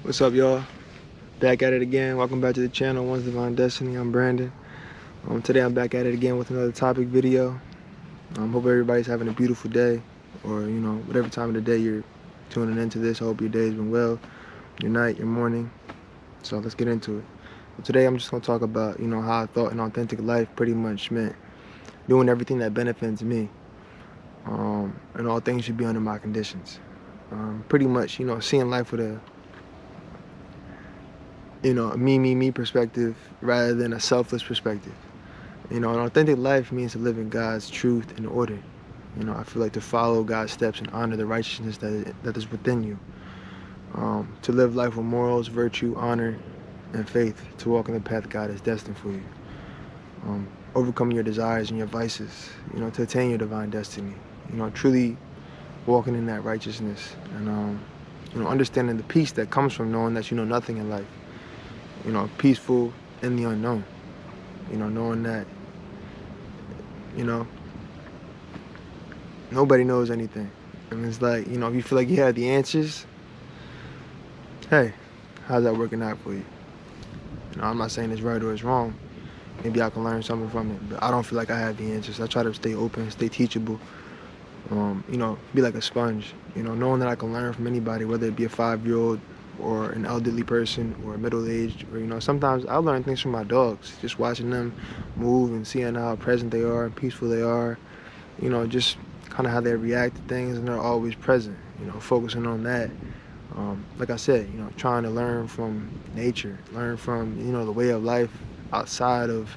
What's up, y'all? Back at it again. Welcome back to the channel, One's Divine Destiny. I'm Brandon. Today I'm back at it again with another topic video. Hope everybody's having a beautiful day, or whatever time of the day you're tuning into this. I hope your day's been well, your night, your morning. So let's get into it. Today I'm just gonna talk about how I thought an authentic life pretty much meant doing everything that benefits me, and all things should be under my conditions. Pretty much seeing life with a me perspective rather than a selfless perspective. An authentic life means to live in God's truth and order. I feel like to follow God's steps and honor the righteousness that is within you. To live life with morals, virtue, honor, and faith. To walk in the path God has destined for you. Overcoming your desires and your vices. To attain your divine destiny. Truly walking in that righteousness and understanding the peace that comes from knowing that you know nothing in life. Peaceful in the unknown. Knowing that, nobody knows anything. And it's like, if you feel like you have the answers, hey, how's that working out for you? I'm not saying it's right or it's wrong. Maybe I can learn something from it, but I don't feel like I have the answers. I try to stay open, stay teachable, be like a sponge, knowing that I can learn from anybody, whether it be a 5-year-old or an elderly person or a middle-aged, or sometimes I learn things from my dogs, just watching them move and seeing how present they are and peaceful they are, just kind of how they react to things, and they're always present, focusing on that. Like I said, trying to learn from nature, learn from, the way of life outside of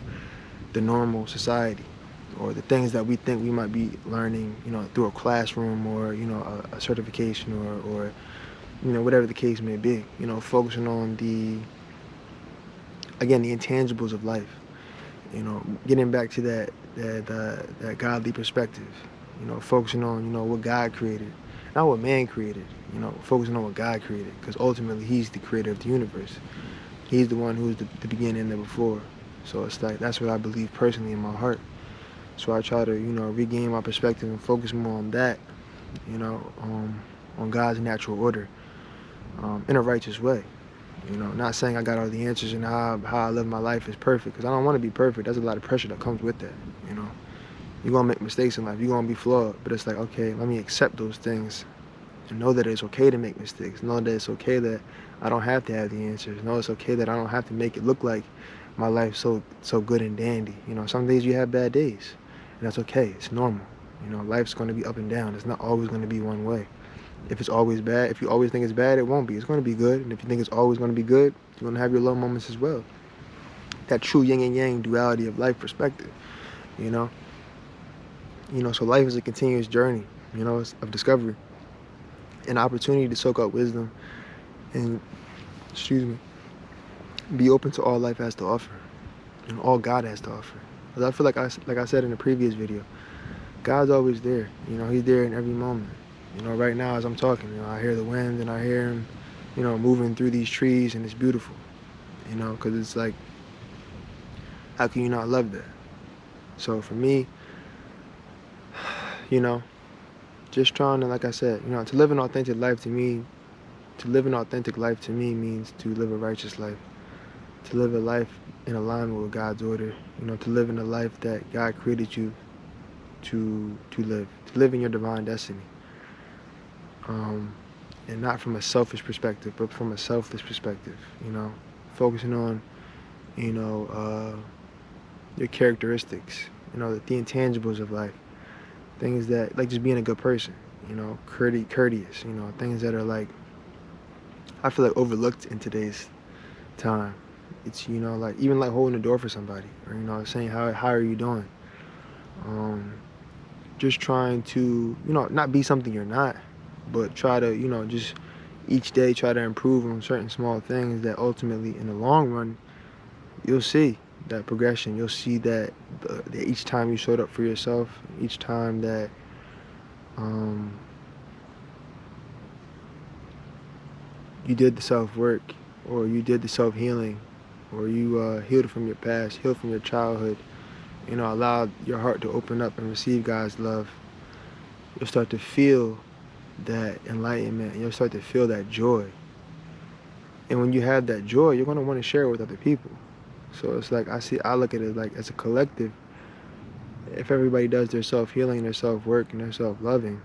the normal society, or the things that we think we might be learning, through a classroom or, a certification or whatever the case may be, focusing on the intangibles of life, getting back to that godly perspective, focusing on, what God created, not what man created, focusing on what God created, because ultimately He's the creator of the universe. He's the one who's the beginning and the before. So it's like, that's what I believe personally in my heart. So I try to, regain my perspective and focus more on that, on God's natural order, in a righteous way. Not saying I got all the answers and how I live my life is perfect, because I don't want to be perfect. There's a lot of pressure that comes with that. You're going to make mistakes in life. You're going to be flawed. But it's like, okay, let me accept those things and know that it's okay to make mistakes. Know that it's okay that I don't have to have the answers. Know it's okay that I don't have to make it look like my life's so good and dandy. Some days you have bad days, and that's okay. It's normal. Life's going to be up and down. It's not always going to be one way. If it's always bad, if you always think it's bad, it won't be. It's going to be good. And if you think it's always going to be good, you're going to have your low moments as well. That true yin and yang duality of life perspective, so life is a continuous journey, of discovery, an opportunity to soak up wisdom and, be open to all life has to offer and all God has to offer. Because I feel like I said in the previous video, God's always there. He's there in every moment. Right now as I'm talking, I hear the wind and I hear Him, moving through these trees, and it's beautiful, because it's like, how can you not love that? So for me, just trying to, like I said, to live an authentic life to me, means to live a righteous life, to live a life in alignment with God's order, to live in a life that God created you to live in your divine destiny. And not from a selfish perspective, but from a selfless perspective, focusing on, your characteristics, the intangibles of life, things that, like just being a good person, courteous, things that are like, I feel like overlooked in today's time. It's, like even like holding the door for somebody, or, saying, how are you doing? Just trying to, not be something you're not, but try to, just each day try to improve on certain small things that ultimately in the long run, you'll see that progression. You'll see that each time you showed up for yourself, each time that you did the self-work, or you did the self-healing, or you healed from your past, healed from your childhood, allowed your heart to open up and receive God's love, you'll start to feel that enlightenment, and you'll start to feel that joy. And when you have that joy, you're going to want to share it with other people. So it's like I look at it like as a collective. If everybody does their self-healing, their self-work, and their self-loving,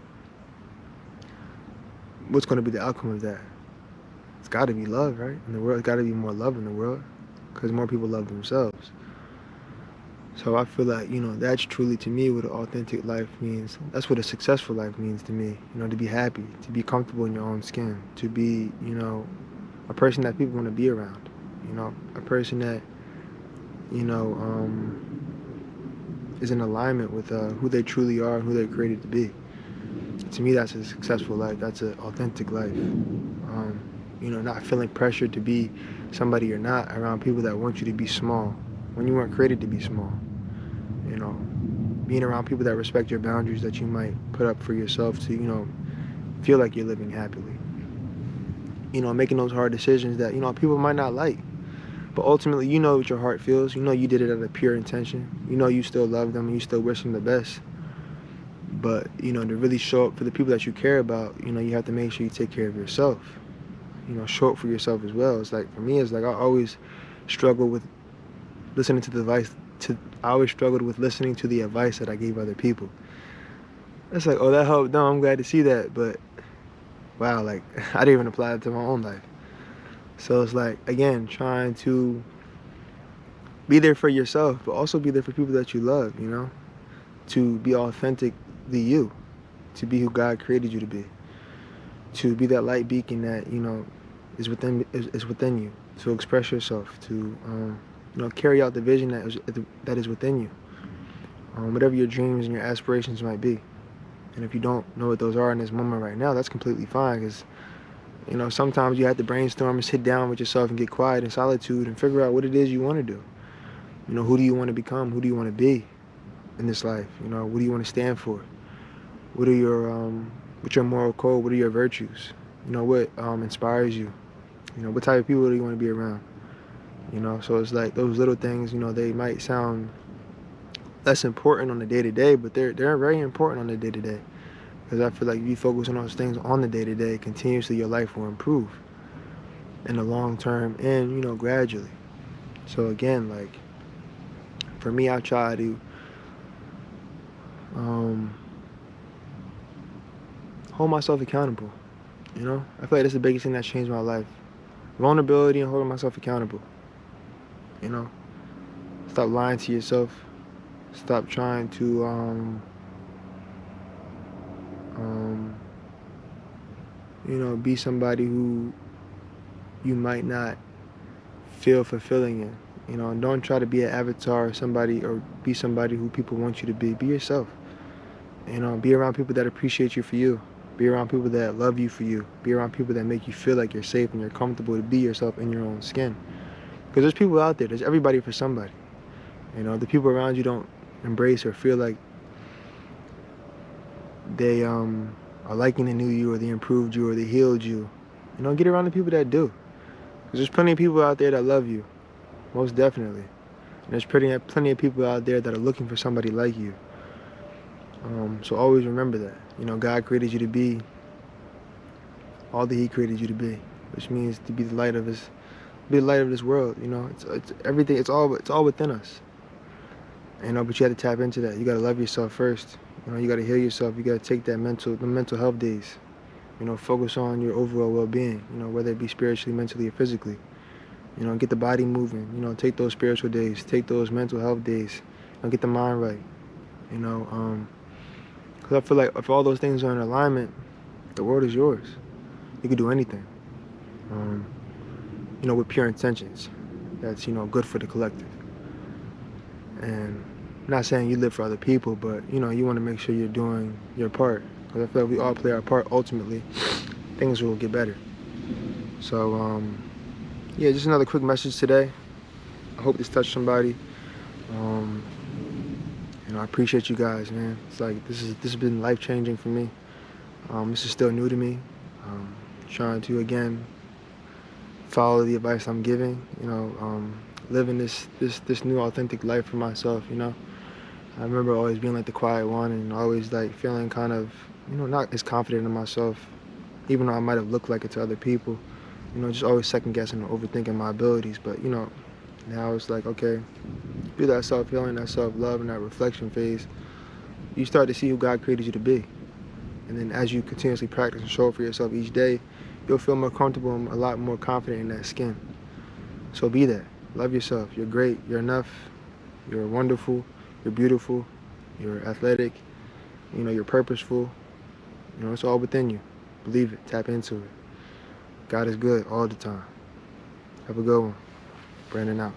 what's going to be the outcome of that? It's got to be love, right? In the world, it's got to be more love in the world, because more people love themselves. So I feel like, that's truly to me what an authentic life means. That's what a successful life means to me. To be happy, to be comfortable in your own skin, to be, a person that people want to be around. A person that, you know, is in alignment with who they truly are and who they're created to be. To me, that's a successful life. That's an authentic life. Not feeling pressured to be somebody you're not around people that want you to be small when you weren't created to be small. Being around people that respect your boundaries that you might put up for yourself to, feel like you're living happily. Making those hard decisions that, people might not like. But ultimately, you know what your heart feels. You did it out of pure intention. You still love them and you still wish them the best. But, to really show up for the people that you care about, you have to make sure you take care of yourself. Show up for yourself as well. It's like, for me, it's like I always struggle with listening to the advice. I always struggled with listening to the advice that I gave other people. It's like, oh, that helped. No, I'm glad to see that. But, wow, like, I didn't even apply it to my own life. So it's like, again, trying to be there for yourself, but also be there for people that you love, to be authentically you, to be who God created you to be that light beacon that, is within you, to express yourself, to, carry out the vision that is within you, whatever your dreams and your aspirations might be. And if you don't know what those are in this moment right now, that's completely fine, because sometimes you have to brainstorm and sit down with yourself and get quiet in solitude and figure out what it is you want to do. Who do you want to become? Who do you want to be in this life? What do you want to stand for? What are what's your moral code? What are your virtues? What inspires you? What type of people do you want to be around? So it's like those little things, they might sound less important on the day-to-day, but they're very important on the day-to-day. Because I feel like if you focus on those things on the day-to-day, continuously your life will improve in the long term and, gradually. So again, like, for me, I try to hold myself accountable. I feel like that's the biggest thing that's changed my life. Vulnerability and holding myself accountable. Stop lying to yourself. Stop trying to be somebody who you might not feel fulfilling in. And don't try to be an avatar or somebody, or be somebody who people want you to be. Be yourself. Be around people that appreciate you for you. Be around people that love you for you. Be around people that make you feel like you're safe and you're comfortable to be yourself in your own skin. Because there's people out there. There's everybody for somebody. The people around you don't embrace or feel like they are liking the new you, or they improved you, or they healed you. Get around the people that do. Because there's plenty of people out there that love you. Most definitely. And there's plenty of people out there that are looking for somebody like you. So always remember that. God created you to be all that He created you to be, which means to be the light of this world. It's everything. It's all within us. But you have to tap into that. You got to love yourself first. You got to heal yourself. You got to take the mental health days. Focus on your overall well-being. Whether it be spiritually, mentally, or physically. Get the body moving. Take those spiritual days. Take those mental health days. Get the mind right. Because I feel like if all those things are in alignment, the world is yours. You can do anything. With pure intentions. That's, good for the collective. And I'm not saying you live for other people, but, you want to make sure you're doing your part. Because I feel like we all play our part. Ultimately, things will get better. So, yeah, just another quick message today. I hope this touched somebody. I appreciate you guys, man. It's like this has been life-changing for me. This is still new to me. Trying to, again, follow the advice I'm giving. Living this new authentic life for myself. I remember always being like the quiet one, and always like feeling kind of, not as confident in myself, even though I might have looked like it to other people. You know, just always second guessing and overthinking my abilities. But, you know, now it's like, okay, through that self-healing, that self-love, and that reflection phase, you start to see who God created you to be. And then as you continuously practice and show up for yourself each day, you'll feel more comfortable and a lot more confident in that skin. So be that. Love yourself. You're great. You're enough. You're wonderful. You're beautiful. You're athletic. You know, you're purposeful. You know, it's all within you. Believe it. Tap into it. God is good all the time. Have a good one. Brandon out.